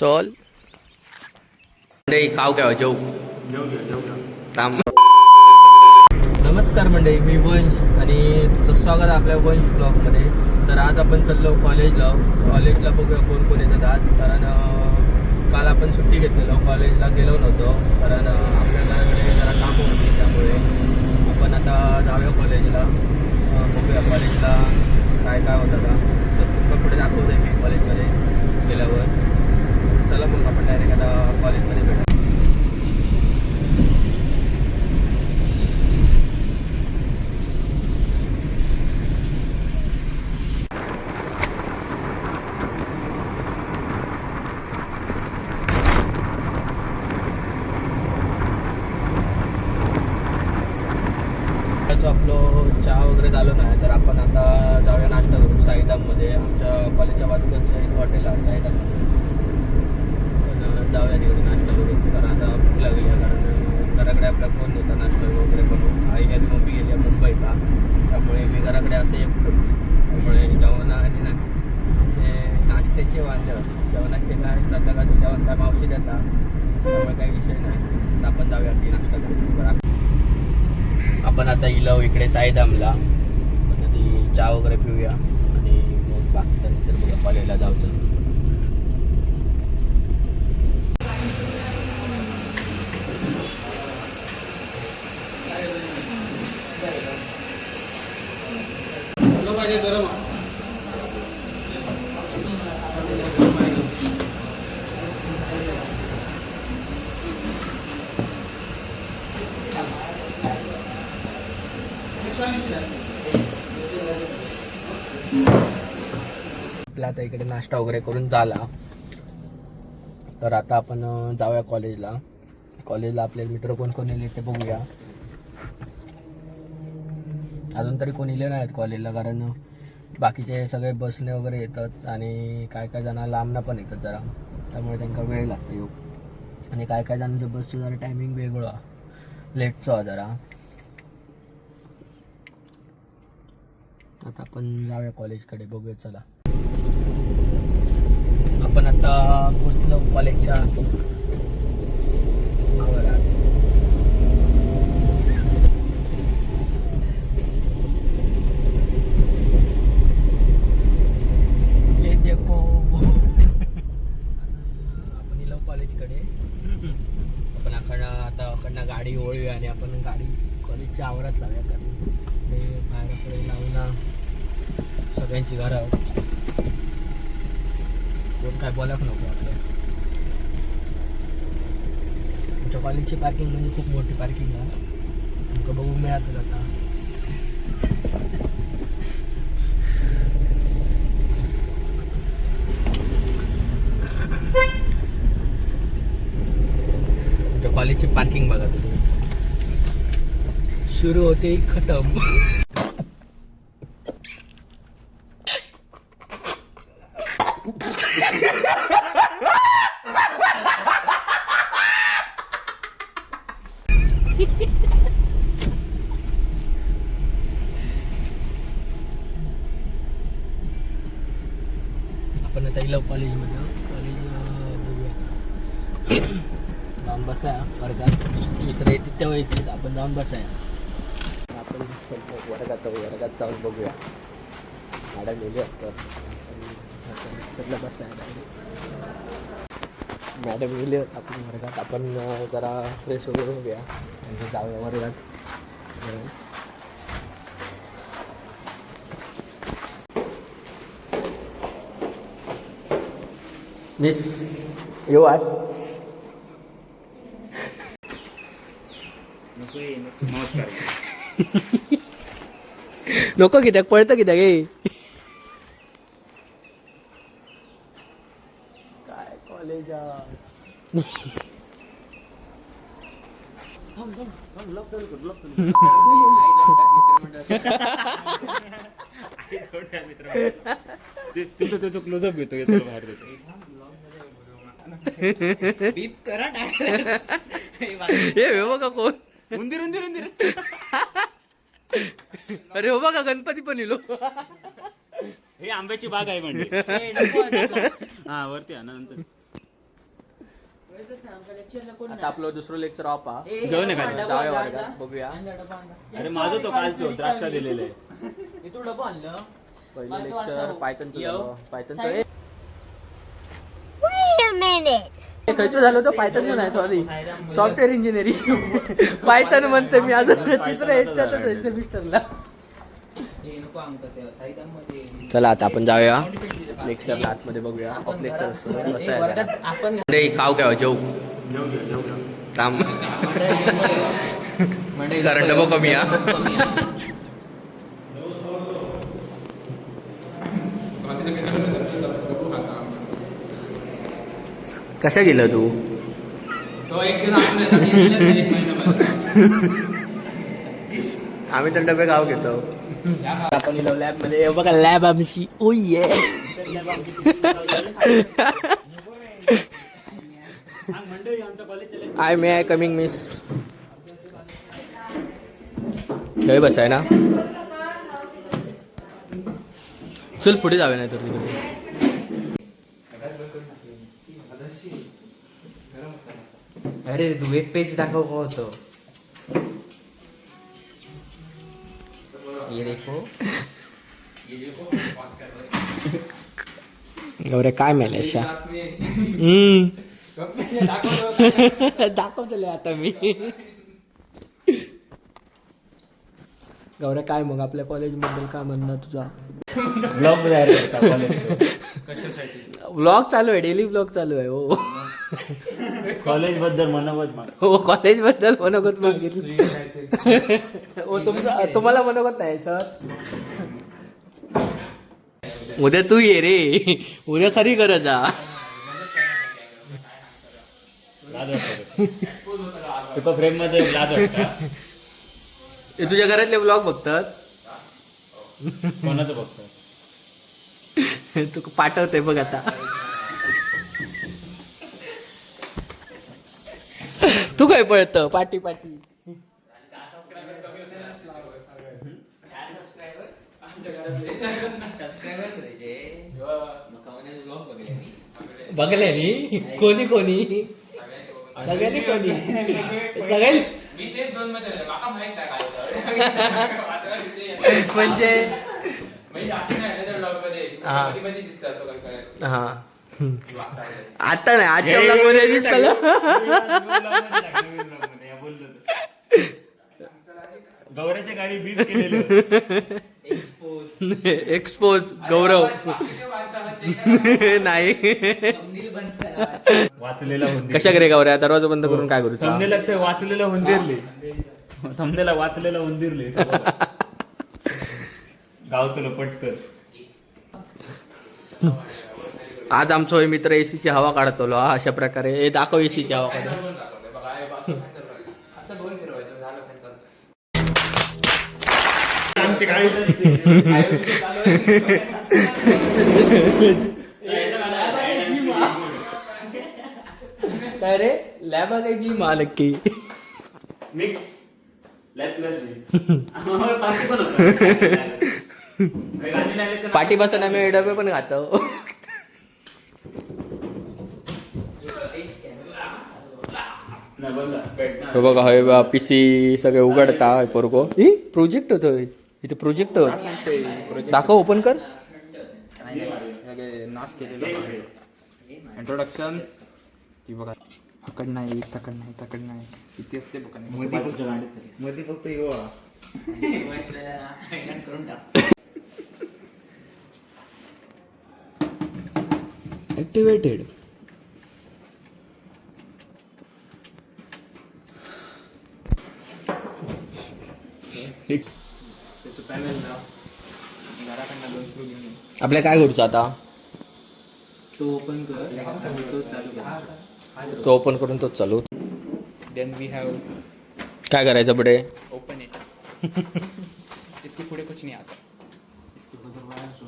चल खाऊ काय जेऊ थांब. नमस्कार मंडळी, मी वंश आणि तुमचं स्वागत आहे आपल्या वंश ब्लॉगमध्ये. तर आज आपण चाललो कॉलेजला बघूया कोण कोण येतात आज. कारण काल आपण सुट्टी घेतलेलो, कॉलेजला गेलो नव्हतो कारण आपल्या घराकडे जरा काम होती. त्यामुळे आपण आता जाऊया कॉलेजला, बघूया कॉलेजला काय काय होतं का. तर तुम्हाला पुढे दाखवतो आहे मी कॉलेजमध्ये गेल्यावर. चला मग आपण डायरेक्ट आता कॉलेजमध्ये भेटू. आपलं चहा वगैरे झालं नाही तर आपण आता जाऊया नाश्ता करून साईधाममध्ये. आमच्या कॉलेजच्या बाजूलाच एक हॉटेल आहे साईधाममध्ये. पण जाऊया तिकडे नाश्ता करून. कारण आता भूक लागली आहे. कारण घराकडे आपला कोण होता नाश्ता वगैरे करून. आई आणि मम्मी गेली आहे मुंबईला, त्यामुळे मी घराकडे असं एकटोच. त्यामुळे जेवण आणि नाश्त्याचे जेवणाचे काय संध्याकाळचं जेवण काय मावशी देतात, त्यामुळे काही विषय नाही. तर आपण जाऊया की नाश्ता करून. आपण आता इलो इकडे साईधामला, आपण आधी चहा वगैरे पिऊया आणि मग बाकीचं नंतर बघा कॉलेजला जायचं. आपला आता इकडे नाश्ता वगैरे करून झाला. तर आता आपण जाऊया कॉलेजला आपले मित्र कोण कोण येले ते बघूया. अजून तरी कोण इले नाहीत कॉलेजला, कारण बाकीचे सगळे बसने वगैरे येतात आणि काय काय जण लांबना पण येतात जरा, त्यामुळे त्यांना वेळ लागतो येऊ. आणि काय काय जणांच्या बसचं जरा टायमिंग वेगळं लेटचं जरा. आता आपण जाऊया कॉलेजकडे, बघूया. चला आपण आता पोचलो कॉलेजच्या आवारात. ये देखो आपण इलो कॉलेजकडे. आपण अकडनं गाडी ओळूया आणि आपण गाडी कॉलेजच्या आवारात लावूया. कारण ते बाहेर लावून ना सगळ्यांची घरं कोण काय बोलाक नको आपल्या. आमच्या कॉलेजची पार्किंग म्हणजे खूप मोठी पार्किंग आहे, तुमका बघू मिळालं आता. आमच्या कॉलेजची पार्किंग बघा तुम्ही, सुरू होते खतम. आपण आता इलो कॉलेजमध्ये. कॉलेज बघूया, जाऊन बसा वर्गात. मित्र येतील तेव्हा येतील, आपण जाऊन बसाया. आपण वर्गात जाऊन बघूया. मॅडम गेली तर चला बसायला. मॅडम गेले आपण वर्गात. आपण जरा फ्रेश वगैरे होऊया आणि जाऊया वर्गात. मिस येऊ आत. नमस्कार. नको कित्याक पळतं कित्याक हे काय कॉलेज. त्याचं क्लोजअप घेतो बाहेर देतो. बीप करा हे बघा कोण उंदीर उंदीर उंदीर. अरे हो बघा गणपती पण इलो. हे आंब्याची बाग आहे म्हणजे. हा वरती नंतर आता आपलं दुसरं लेक्चर ऑफ हा घेऊन ये खाली. जाऊया वर्गात बघूया. अरे माझं तो कालचं द्राक्षा दिलेलं आहे. पहिलं लेक्चर पायथनचं पायथनचं Wait a minute. खर्च झालं होतं पायथन पण आहे सॉरी सॉफ्टवेअर इंजिनिअरिंग पायथन म्हणते मी अजून तिसऱ्या ह्याच्यातच आहे सेमिस्टरला. चला आता आपण जाऊया लेक्चरला आतमध्ये बघूया ऑफ लेक्चर कसं आहे आपण रे खाऊ काय जेऊ थांब कारण डबो कमी हा कशा गेला तू आम्ही तर डबे गाव घेतो आपण लॅब मध्ये बघा लॅब आमची ओ ये I may I coming miss खेळ बसाय ना चल पुढे जाऊया नाही तर तिकडे अरे तू एक पेज दाखव का होतं ये देखो गौऱ्या काय मेलेशा दाखवतले आता मी गौऱ्या काय मग आपल्या कॉलेज बद्दल काय म्हणणं तुझा ब्लॉग तयार करता कॉलेजचं. कशासाठी? ब्लॉग चालू आहे डेली ब्लॉग चालू आहे हो कॉलेज बद्दल मनोगत माग. हो कॉलेज बद्दल मनोगत मागितलं हो तुम्हाला मनोगत नाही सर उद्या तू ये रे उद्या खरी गरज आ लाज वाटतं. तुका फ्रेम मध्ये लाज वाटतं. हे तुझ्या घरातले ब्लॉग बघतात कोणाचं बघतो? तू पाठवते बघ आता तू काय पळतं पाटी पाटी बघले नी कोणी कोणी सगळ्यांनी कोणी सगळ्यांनी म्हणजे हा आता नाही आजच्या ब्लॉग मध्ये दिसलं गौऱ्याच्या गाडी बीट केलेलं एक्सपोज गौरव नाही वाचलेला हुंदीर. कशा करे गौऱ्या दरवाजा बंद करून काय करू थंबनेला ते वाचलेला हुंदीरले. थंबनेला वाचलेला हुंदीरले. गाव तुला पटकर. आज आमचा होय मित्र एसीची हवा काढतो अशा प्रकारे हे दाखव एसीची हवा काढतो आमची गाडी काय रे लॅबा काय जी मालकी मिक्स लॅब प्लस पार्टी पण होतं. पाठी बसून आम्ही डबे पण खातो नाही बघा. हे बघा होय बा पीसी सगळे उघडता पोरगो प्रोजेक्ट होतोय इथे प्रोजेक्ट होत दाखव ओपन कर नाश केलेलं इंट्रोडक्शन ती बघा अकड नाही तकड नाही तकड नाही किती असते बघा मध्ये फक्त युवा ऍक्टिवेटेड आपल्या काय करूचं आता तो ओपन कर तोच चालू कर तो ओपन करून तोच चालू देन वी हैव काय करायचं पुढे ओपन इट इसके पूरे कुछ नहीं आता इसके बगैर वायर जो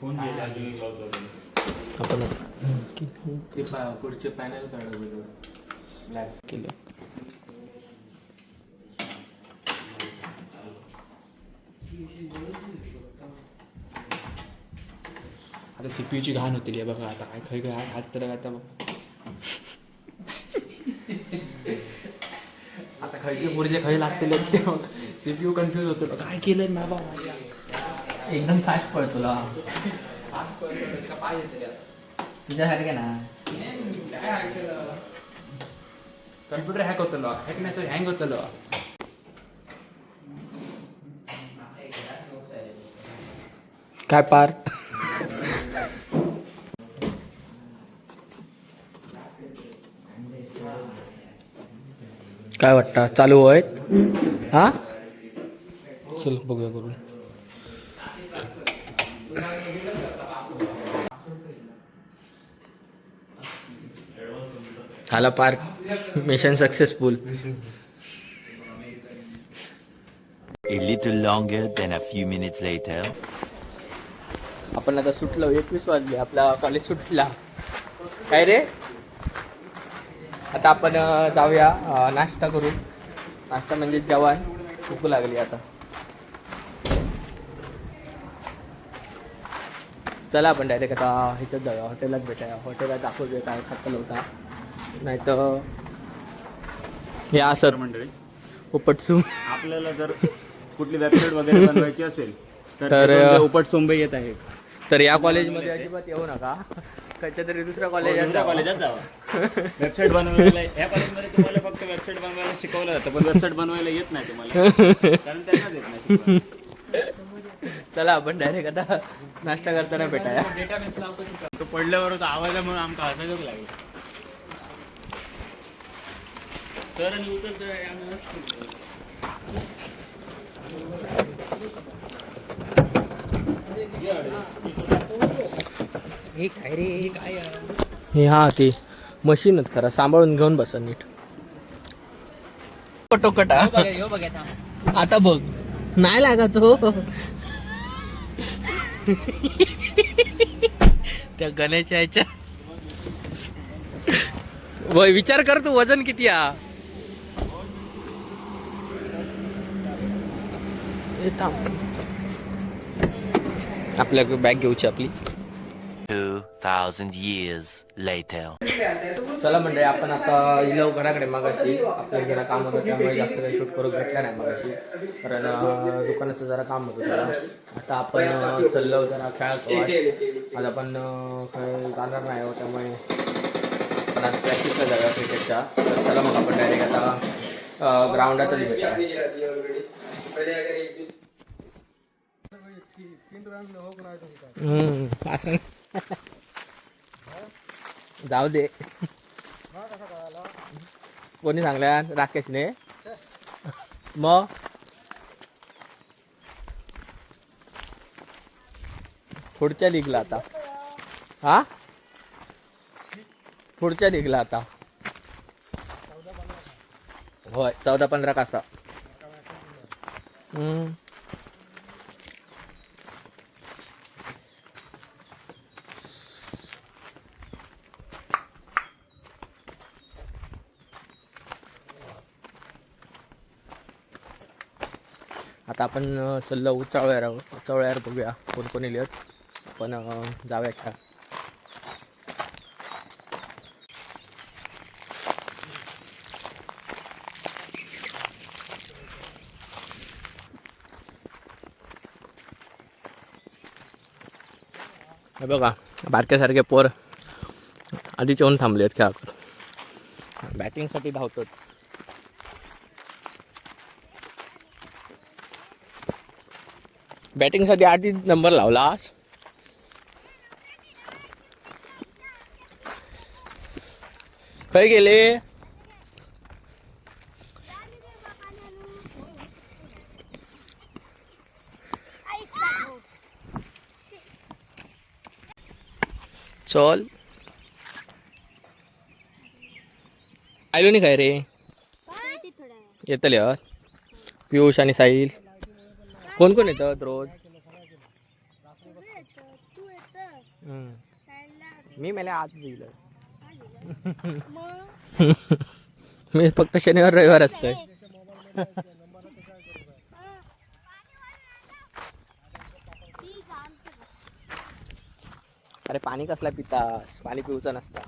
फोन गेला आपण ते पुढचे पॅनल काढ ब्लॅक केलं आता सीपीयूची घाण होती बघा आता काय खय काय हात तर आता बघ खयचे पुढचे खय लागतील CPU कन्फ्यूज होतो काय केलंय बाबा एकदम फास्ट पळ तुला पाय येते तुझ्यासारखे ना कम्प्युटर हॅक होतलो हॅकण्याचं हँग होतलो काय पार्थ काय वाटतं चालू आहेत हा चल बघूया करून झाला park mission successful A little longer than a few minutes later. आपण आता सुटलो 21 वाजले आपला कॉलेज सुटला काय रे आता आपण जाऊया नाश्ता करू नाश्ता म्हणजे जेवण भूक लागली आता चला आपण डायरेक्ट आता ह्याच्यात जाऊया हॉटेलात भेटाया हॉटेलात दाखवूया काय खातलं होता नाही तर या सर मंडळी उपटसू आपल्याला जर कुठली वेबसाईट वगैरे बनवायची असेल तर- तर उपट सोंबे येत आहे तर या कॉलेजमध्ये अजिबात येऊ नका कशा तरी दुसऱ्या कॉलेजात कॉलेजात जावा वेबसाईट बनवायला या कॉलेजमध्ये तुम्हाला फक्त वेबसाईट बनवायला शिकवलं जातं पण वेबसाईट बनवायला येत नाही तुम्हाला कारण त्यांनाच येत नाही शिकवायला. चला आपण डायरेक्ट आता नाश्ता करताना भेटाया तो पडल्यावर होता आवाजामुळे आमका हसायचंच लागलं तर आणि उतरतं हे हा ती मशीनच खरा सांभाळून घेऊन बसा नीट कटोकटा आता बघ नाही लागायचं हो त्या गण्याच्या ह्याच्या वय विचार कर तू वजन किती हा हे थांब आपल्या बॅग घेऊची आपली 2,000 years later. चला म्हणजे आपण आता इलो घराकडे मागाशी आपल्याला जरा काम होतं त्यामुळे जास्त काही शूट करू भेटलं नाही मागाशी कारण दुकानाचं जरा काम होतं जरा आता आपण चाललो जरा खेळायचो आज आपण काही जाणार नाही हो त्यामुळे आपण आज प्रॅक्टिसला जाऊया क्रिकेटच्या तर चला मग आपण डायरेक्ट आता ग्राउंडातच भेटूया असं जाऊ दे कोणी सांगल्या राकेशने मग पुढच्या लीगला आता हा पुढच्या लीगला आता होय 14-15 कासा आता आपण चाललो उचावळ्यावर बघूया कोण कोणी लिहत पण जाऊया खेळा हे बघा बारक्यासारखे पोर आधीच येऊन थांबले आहेत खेळा बॅटिंगसाठी धावतात बॅटिंगसाठी आधी नंबर लावला खय गेले चल आयलो नाही काय रे येतले पियुष आणि साहिल कोण कोण येतात रोज मी मला आज येईल मी फक्त शनिवार रविवार असतोय अरे पाणी कसला पितास पाणी पिऊचा नसता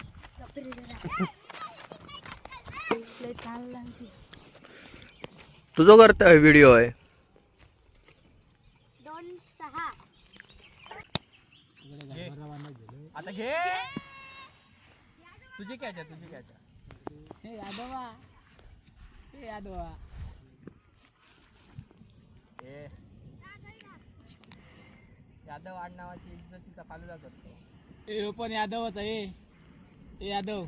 तुझं करता व्हिडिओ आहे 2-6 आता घे तुझी कॅच हे यादवा यादव आडनावाची इज्जतीचा फालुदा करतो ए पण यादवच आहे ए यादव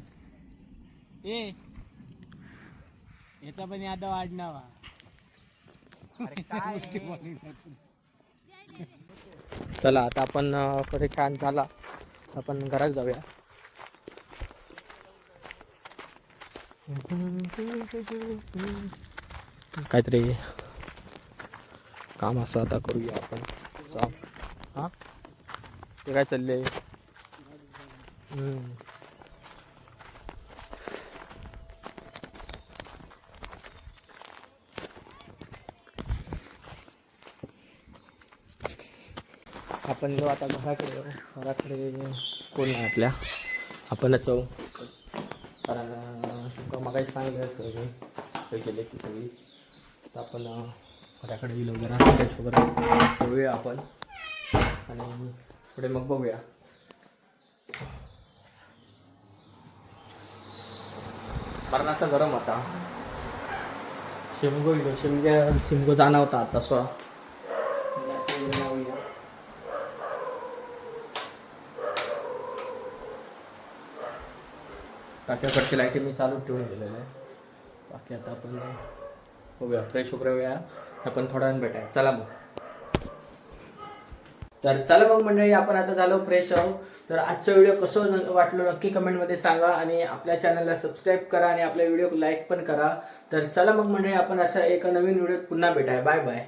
ए याचा पण यादव आडनाव हा. अरे काय चला आता आपण परेशान झाला आपण घरात जाऊया काहीतरी काम असं आता करूया आपण चाल हां ते काय चाललंय आपण जेव्हा आता घराकडे कोण नाही आपल्या आपणच जाऊ कारण मग सांगितलं सगळे हे केले की सगळी तर आपण घराकडे गेलो जरा फ्रेश वगैरे होऊया आपण आणि पुढे मग बघूया मरणाचा गरम होता शिमगो जाणार होता आता स्व टाक्याकडची लाईटी मी चालू ठेवून गेलेलं आहे बाकी आता आपण बघूया फ्रेश वगैरे वेळा आपण थोड्या वेळाने भेटाय चला मग तर चला मग मंडळी आपण आता झालो फ्रेश आहोत तर आजचा व्हिडिओ कसं वाटलं नक्की कमेंटमध्ये सांगा आणि आपल्या चॅनलला सबस्क्राईब करा आणि आपल्या व्हिडिओ लाईक पण करा तर चला मग मंडळी आपण अशा एका नवीन व्हिडिओत पुन्हा भेटाय बाय बाय